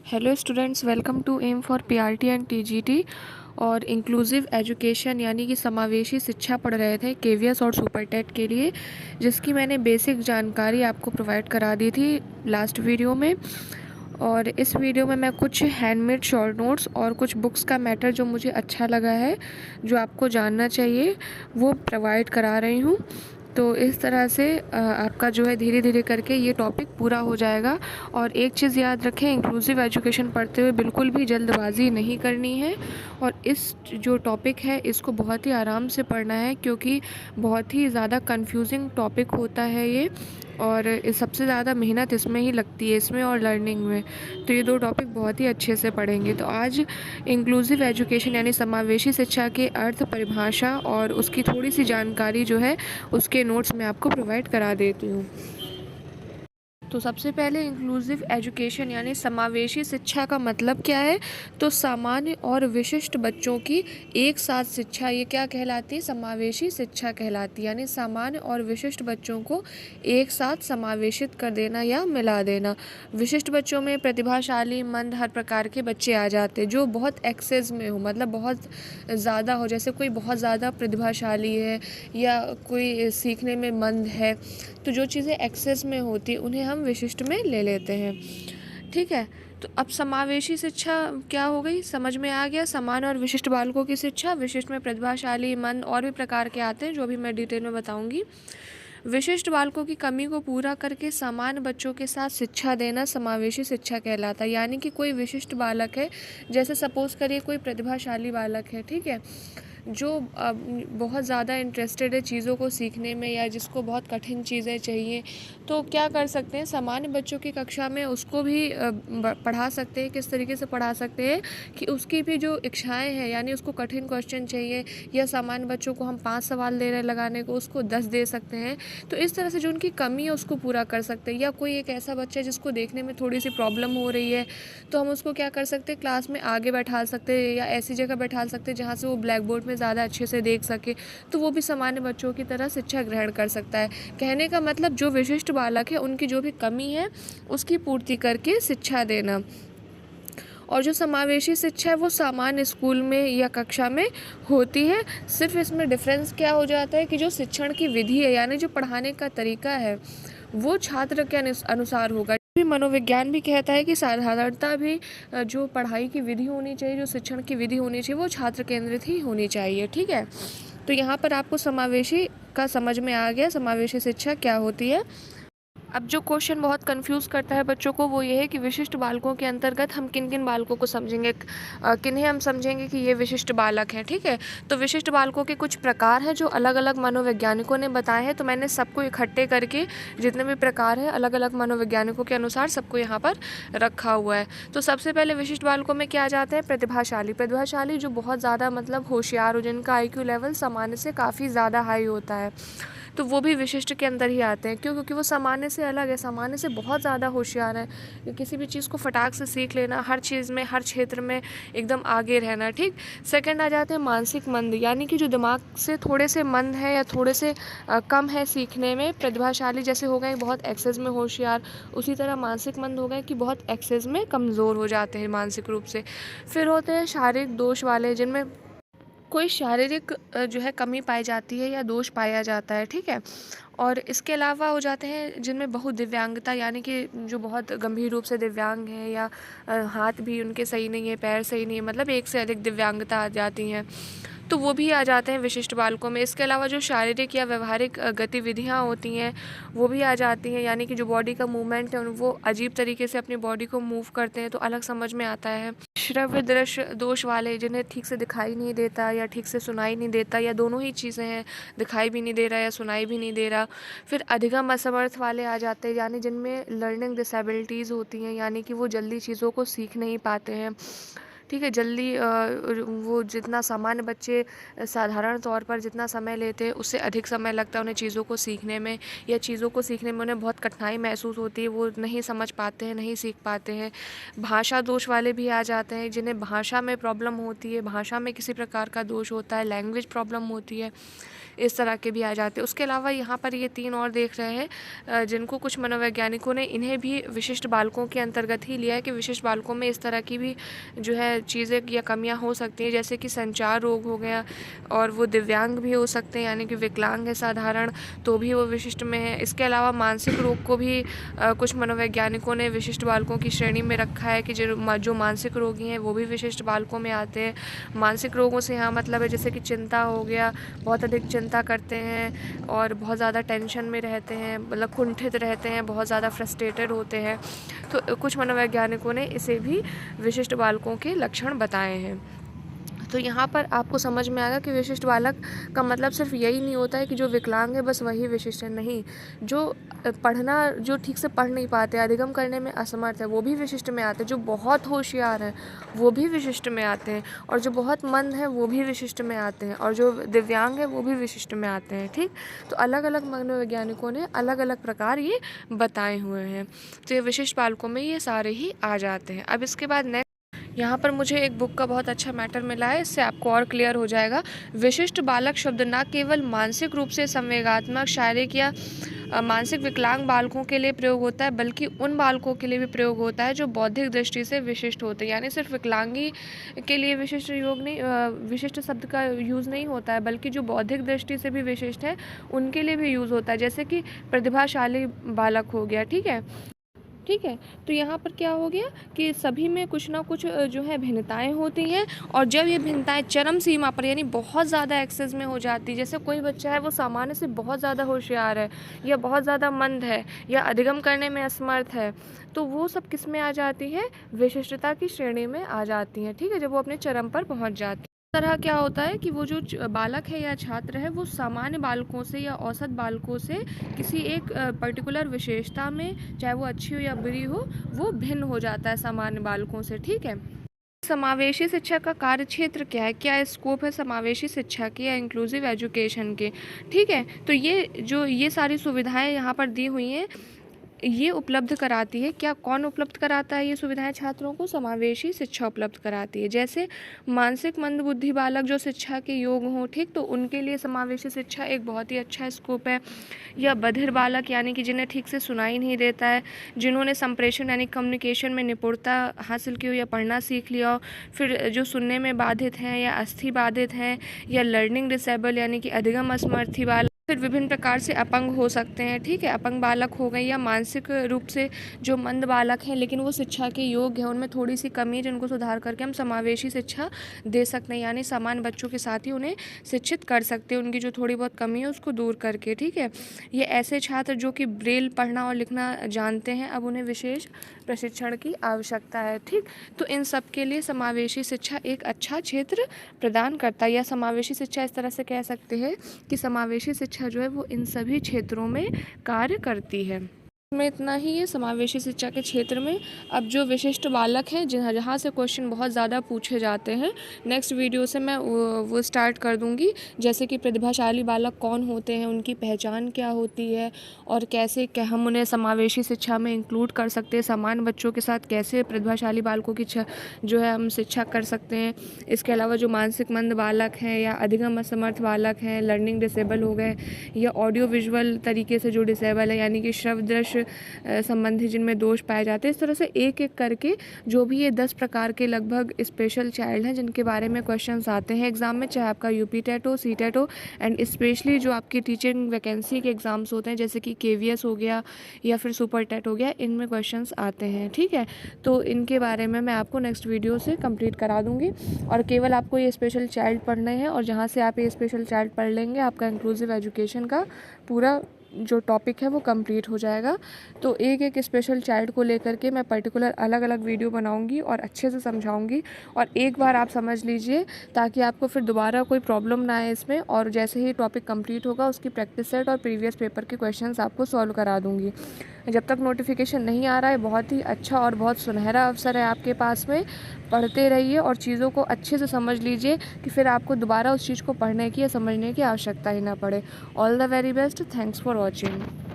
Hello students, welcome to M for PRT and TGT. और inclusive education यानी कि समावेशी शिक्षा पढ़ रहे थे केवीएस और सुपर टेट के लिए, जिसकी मैंने बेसिक जानकारी आपको प्रोवाइड करा दी थी लास्ट वीडियो में। और इस वीडियो में मैं कुछ हैंडमेड शॉर्ट नोट्स और कुछ बुक्स का मैटर जो मुझे अच्छा लगा है, जो आपको जानना चाहिए, वो प्रोवाइड करा रही हूँ। तो इस तरह से आपका जो है धीरे धीरे करके ये टॉपिक पूरा हो जाएगा। और एक चीज़ याद रखें, इंक्लूसिव एजुकेशन पढ़ते हुए बिल्कुल भी जल्दबाजी नहीं करनी है। और इस जो टॉपिक है इसको बहुत ही आराम से पढ़ना है, क्योंकि बहुत ही ज़्यादा कंफ्यूजिंग टॉपिक होता है ये। और सबसे ज़्यादा मेहनत इसमें ही लगती है, इसमें और लर्निंग में। तो ये दो टॉपिक बहुत ही अच्छे से पढ़ेंगे। तो आज इंक्लूसिव एजुकेशन यानी समावेशी शिक्षा के अर्थ, परिभाषा और उसकी थोड़ी सी जानकारी जो है उसके नोट्स मैं आपको प्रोवाइड करा देती हूँ। तो सबसे पहले इंक्लूसिव एजुकेशन यानी समावेशी शिक्षा का मतलब क्या है। तो सामान्य और विशिष्ट बच्चों की एक साथ शिक्षा, ये क्या कहलाती है? समावेशी शिक्षा कहलाती है। यानी सामान्य और विशिष्ट बच्चों को एक साथ समावेशित कर देना या मिला देना। विशिष्ट बच्चों में प्रतिभाशाली, मंद, हर प्रकार के बच्चे आ जाते हैं, जो बहुत एक्सेस में हो, मतलब बहुत ज़्यादा हो। जैसे कोई बहुत ज़्यादा प्रतिभाशाली है या कोई सीखने में मंद है, तो जो चीज़ें एक्सेस में होती उन्हें हम विशिष्ट में ले लेते हैं। ठीक है, तो अब समावेशी शिक्षा क्या हो गई, समझ में आ गया। समान और विशिष्ट बालकों की शिक्षा, विशिष्ट में प्रतिभाशाली, मंद और भी प्रकार के आते हैं, जो भी मैं डिटेल में बताऊंगी। विशिष्ट बालकों की कमी को पूरा करके समान बच्चों के साथ शिक्षा देना समावेशी शिक्षा कहलाता है। यानी कि कोई विशिष्ट बालक है, जैसे सपोज करिए कोई प्रतिभाशाली बालक है, ठीक है, जो बहुत ज़्यादा इंटरेस्टेड है चीज़ों को सीखने में, या जिसको बहुत कठिन चीज़ें चाहिए, तो क्या कर सकते हैं, सामान्य बच्चों की कक्षा में उसको भी पढ़ा सकते हैं। किस तरीके से पढ़ा सकते हैं कि उसकी भी जो इच्छाएं हैं, यानी उसको कठिन क्वेश्चन चाहिए, या सामान्य बच्चों को हम 5 सवाल दे रहे हैं लगाने को, उसको 10 दे सकते हैं। तो इस तरह से जो उनकी कमी है उसको पूरा कर सकते हैं। या कोई एक ऐसा बच्चा है जिसको देखने में थोड़ी सी प्रॉब्लम हो रही है, तो हम उसको क्या कर सकते हैं, क्लास में आगे बैठा सकते हैं, या ऐसी जगह बैठा सकते हैं जहाँ से वो ब्लैक बोर्ड में ज़्यादा अच्छे से देख सके, तो वो भी सामान्य बच्चों की तरह शिक्षा ग्रहण कर सकता है। कहने का मतलब, जो विशिष्ट बालक है उनकी जो भी कमी है उसकी पूर्ति करके शिक्षा देना। और जो समावेशी शिक्षा है वो सामान्य स्कूल में या कक्षा में होती है। सिर्फ इसमें डिफरेंस क्या हो जाता है कि जो शिक्षण की विधि है, यानी जो पढ़ाने का तरीका है, वो छात्र के अनुसार होगा। भी मनोविज्ञान भी कहता है कि साधारणता भी जो पढ़ाई की विधि होनी चाहिए, जो शिक्षण की विधि होनी चाहिए, वो छात्र केंद्रित ही होनी चाहिए। ठीक है, तो यहाँ पर आपको समावेशी का समझ में आ गया, समावेशी शिक्षा क्या होती है। अब जो क्वेश्चन बहुत कंफ्यूज करता है बच्चों को, वो ये है कि विशिष्ट बालकों के अंतर्गत हम किन किन बालकों को समझेंगे, किन्हें हम समझेंगे कि ये विशिष्ट बालक हैं। ठीक है, तो विशिष्ट बालकों के कुछ प्रकार हैं जो अलग अलग मनोवैज्ञानिकों ने बताए हैं। तो मैंने सबको इकट्ठे करके जितने भी प्रकार हैं अलग अलग मनोवैज्ञानिकों के अनुसार सबको यहाँ पर रखा हुआ है। तो सबसे पहले विशिष्ट बालकों में क्या आ जाते हैं, प्रतिभाशाली। प्रतिभाशाली जो बहुत ज़्यादा मतलब होशियार हो, जिनका IQ लेवल सामान्य से काफ़ी ज़्यादा हाई होता है, तो वो भी विशिष्ट के अंदर ही आते हैं। क्यों? क्योंकि वो सामान्य से अलग है, सामान्य से बहुत ज़्यादा होशियार है। किसी भी चीज़ को फटाक से सीख लेना, हर चीज़ में, हर क्षेत्र में एकदम आगे रहना। ठीक, सेकंड आ जाते हैं मानसिक मंद, यानी कि जो दिमाग से थोड़े से मंद है या थोड़े से कम है सीखने में। प्रतिभाशाली जैसे हो गए बहुत एक्सेस में होशियार, उसी तरह मानसिक मंद हो गए कि बहुत एक्सेस में कमज़ोर हो जाते हैं मानसिक रूप से। फिर होते हैं शारीरिक दोष वाले, जिनमें कोई शारीरिक जो है कमी पाई जाती है या दोष पाया जाता है। ठीक है, और इसके अलावा हो जाते हैं जिनमें बहुत दिव्यांगता, यानी कि जो बहुत गंभीर रूप से दिव्यांग हैं, या हाथ भी उनके सही नहीं है, पैर सही नहीं है, मतलब एक से अधिक दिव्यांगता आ जाती हैं, तो वो भी आ जाते हैं विशिष्ट बालकों में। इसके अलावा जो शारीरिक या व्यवहारिक गतिविधियाँ होती हैं वो भी आ जाती हैं, यानी कि जो बॉडी का मूवमेंट है वो अजीब तरीके से अपनी बॉडी को मूव करते हैं, तो अलग समझ में आता है। श्रव्य दृश्य दोष वाले, जिन्हें ठीक से दिखाई नहीं देता या ठीक से सुनाई नहीं देता, या दोनों ही चीज़ें हैं, दिखाई भी नहीं दे रहा या सुनाई भी नहीं दे रहा। फिर अधिगम असमर्थ वाले आ जाते हैं, यानी जिनमें लर्निंग डिसेबिलिटीज़ होती हैं, यानी कि वो जल्दी चीज़ों को सीख नहीं पाते हैं। ठीक है, जल्दी वो जितना सामान्य बच्चे साधारण तौर पर जितना समय लेते हैं उससे अधिक समय लगता है उन्हें चीज़ों को सीखने में, या चीज़ों को सीखने में उन्हें बहुत कठिनाई महसूस होती है, वो नहीं समझ पाते हैं, नहीं सीख पाते हैं। भाषा दोष वाले भी आ जाते हैं, जिन्हें भाषा में प्रॉब्लम होती है, भाषा में किसी प्रकार का दोष होता है, लैंग्वेज प्रॉब्लम होती है। इस तरह के भी आ जाते हैं। उसके अलावा यहाँ पर ये 3 और देख रहे हैं जिनको कुछ मनोवैज्ञानिकों ने इन्हें भी विशिष्ट बालकों के अंतर्गत ही लिया है कि विशिष्ट बालकों में इस तरह की भी जो है चीज़ें या कमियाँ हो सकती हैं, जैसे कि संचार रोग हो गया, और वो दिव्यांग भी हो सकते हैं यानी कि विकलांग है साधारण, तो भी वो विशिष्ट में है। इसके अलावा मानसिक रोग को भी कुछ मनोवैज्ञानिकों ने विशिष्ट बालकों की श्रेणी में रखा है कि जो मानसिक रोगी हैं वो भी विशिष्ट बालकों में आते हैं। मानसिक रोगों से यहाँ मतलब है जैसे कि चिंता हो गया, बहुत अधिक चिंता करते हैं और बहुत ज़्यादा टेंशन में रहते हैं, मतलब कुंठित रहते हैं, बहुत ज़्यादा फ्रस्ट्रेटेड होते हैं। तो कुछ मनोवैज्ञानिकों ने इसे भी विशिष्ट बालकों के लक्षण बताए हैं। तो यहाँ पर आपको समझ में आएगा कि विशिष्ट बालक का मतलब सिर्फ यही नहीं होता है कि जो विकलांग है बस वही विशिष्ट है, नहीं। जो ठीक से पढ़ नहीं पाते, अधिगम करने में असमर्थ है, वो भी विशिष्ट में आते हैं। जो बहुत होशियार हैं वो भी विशिष्ट में आते हैं, और जो बहुत मंद हैं वो भी विशिष्ट में आते हैं, और जो दिव्यांग है वो भी विशिष्ट में आते हैं। ठीक, तो अलग अलग मनोवैज्ञानिकों ने अलग अलग प्रकार ये बताए हुए हैं। तो ये विशिष्ट बालकों में ये सारे ही आ जाते हैं। अब इसके बाद यहाँ पर मुझे एक बुक का बहुत अच्छा मैटर मिला है, इससे आपको और क्लियर हो जाएगा। विशिष्ट बालक शब्द न केवल मानसिक रूप से संवेगात्मक, शारीरिक या मानसिक विकलांग बालकों के लिए प्रयोग होता है, बल्कि उन बालकों के लिए भी प्रयोग होता है जो बौद्धिक दृष्टि से विशिष्ट होते हैं। यानी सिर्फ विकलांगी के लिए विशिष्ट शब्द का यूज़ नहीं होता है, बल्कि जो बौद्धिक दृष्टि से भी विशिष्ट है उनके लिए भी यूज़ होता है, जैसे कि प्रतिभाशाली बालक हो गया। ठीक है, तो यहाँ पर क्या हो गया कि सभी में कुछ ना कुछ जो है भिन्नताएं होती हैं, और जब ये भिन्नताएं चरम सीमा पर यानी बहुत ज़्यादा एक्सेस में हो जाती है, जैसे कोई बच्चा है वो सामान्य से बहुत ज़्यादा होशियार है या बहुत ज़्यादा मंद है या अधिगम करने में असमर्थ है, तो वो सब किस में आ जाती है, विशिष्टता की श्रेणी में आ जाती हैं। ठीक है, जब वो अपने चरम पर पहुँच जाती है। तरह क्या होता है कि वो जो बालक है या छात्र है वो सामान्य बालकों से या औसत बालकों से किसी एक पर्टिकुलर विशेषता में, चाहे वो अच्छी हो या बुरी हो, वो भिन्न हो जाता है सामान्य बालकों से। ठीक है, समावेशी शिक्षा का कार्य क्षेत्र क्या है, क्या स्कोप है समावेशी शिक्षा के या इंक्लूसिव एजुकेशन के। ठीक है, तो ये सारी सुविधाएं यहाँ पर दी हुई हैं, ये उपलब्ध कराती है। क्या कौन उपलब्ध कराता है ये सुविधाएं छात्रों को, समावेशी शिक्षा उपलब्ध कराती है। जैसे मानसिक मंदबुद्धि बालक जो शिक्षा के योग्य हों, ठीक, तो उनके लिए समावेशी शिक्षा एक बहुत ही अच्छा स्कोप है। या बधिर बालक यानी कि जिन्हें ठीक से सुनाई नहीं देता है, जिन्होंने संप्रेषण यानी कम्युनिकेशन में निपुणता हासिल की हो या पढ़ना सीख लिया हो, फिर जो सुनने में बाधित हैं या अस्थि बाधित हैं, या लर्निंग डिसेबल यानी कि अधिगम असमर्थी बालक, फिर विभिन्न प्रकार से अपंग हो सकते हैं। ठीक है, अपंग बालक हो गए, या मानसिक रूप से जो मंद बालक हैं लेकिन वो शिक्षा के योग्य हैं, उनमें थोड़ी सी कमी है जिनको सुधार करके हम समावेशी शिक्षा दे सकते हैं, यानी समान बच्चों के साथ ही उन्हें शिक्षित कर सकते हैं, उनकी जो थोड़ी बहुत कमी है उसको दूर करके। ठीक है, ये ऐसे छात्र जो कि ब्रेल पढ़ना और लिखना जानते हैं, अब उन्हें विशेष प्रशिक्षण की आवश्यकता है। ठीक, तो इन सब के लिए समावेशी शिक्षा एक अच्छा क्षेत्र प्रदान करता है, या समावेशी शिक्षा इस तरह से कह सकते हैं कि समावेशी शिक्षा जो है वो इन सभी क्षेत्रों में कार्य करती है। में इतना ही है समावेशी शिक्षा के क्षेत्र में। अब जो विशिष्ट बालक हैं जहाँ से क्वेश्चन बहुत ज़्यादा पूछे जाते हैं, नेक्स्ट वीडियो से मैं वो स्टार्ट कर दूँगी। जैसे कि प्रतिभाशाली बालक कौन होते हैं, उनकी पहचान क्या होती है, और कैसे हम उन्हें समावेशी शिक्षा में इंक्लूड कर सकते हैं, समान बच्चों के साथ कैसे प्रतिभाशाली बालकों की जो है हम शिक्षा कर सकते हैं। इसके अलावा जो मानसिक मंद बालक हैं या अधिगम असमर्थ बालक हैं, लर्निंग डिसेबल हो गए, या ऑडियो विजुअल तरीके से जो डिसेबल है यानी कि श्रव्य दृश्य संबंधी जिनमें दोष पाए जाते हैं, इस तरह से एक एक करके जो भी ये 10 प्रकार के लगभग स्पेशल चाइल्ड हैं जिनके बारे में क्वेश्चंस आते हैं एग्जाम में, चाहे आपका यूपी टेट हो, सी टेट हो, एंड स्पेशली जो आपकी टीचिंग वैकेंसी के एग्ज़ाम्स होते हैं जैसे कि केवीएस हो गया या फिर सुपर टेट हो गया, इनमें क्वेश्चंस आते हैं। ठीक है, तो इनके बारे में मैं आपको नेक्स्ट वीडियो से कंप्लीट करा दूँगी, और केवल आपको ये स्पेशल चाइल्ड पढ़ने हैं, और जहाँ से आप ये स्पेशल चाइल्ड पढ़ लेंगे आपका इंक्लूसिव एजुकेशन का पूरा जो टॉपिक है वो कंप्लीट हो जाएगा। तो एक एक स्पेशल चाइल्ड को लेकर के मैं पर्टिकुलर अलग अलग वीडियो बनाऊंगी और अच्छे से समझाऊंगी, और एक बार आप समझ लीजिए ताकि आपको फिर दोबारा कोई प्रॉब्लम ना आए इसमें, और जैसे ही टॉपिक कंप्लीट होगा उसकी प्रैक्टिस सेट और प्रीवियस पेपर के क्वेश्चंस आपको सॉल्व करा दूँगी। जब तक नोटिफिकेशन नहीं आ रहा है, बहुत ही अच्छा और बहुत सुनहरा अवसर है आपके पास में, पढ़ते रहिए और चीज़ों को अच्छे से समझ लीजिए कि फिर आपको दोबारा उस चीज़ को पढ़ने की या समझने की आवश्यकता ही ना पड़े। All the very best, thanks for watching.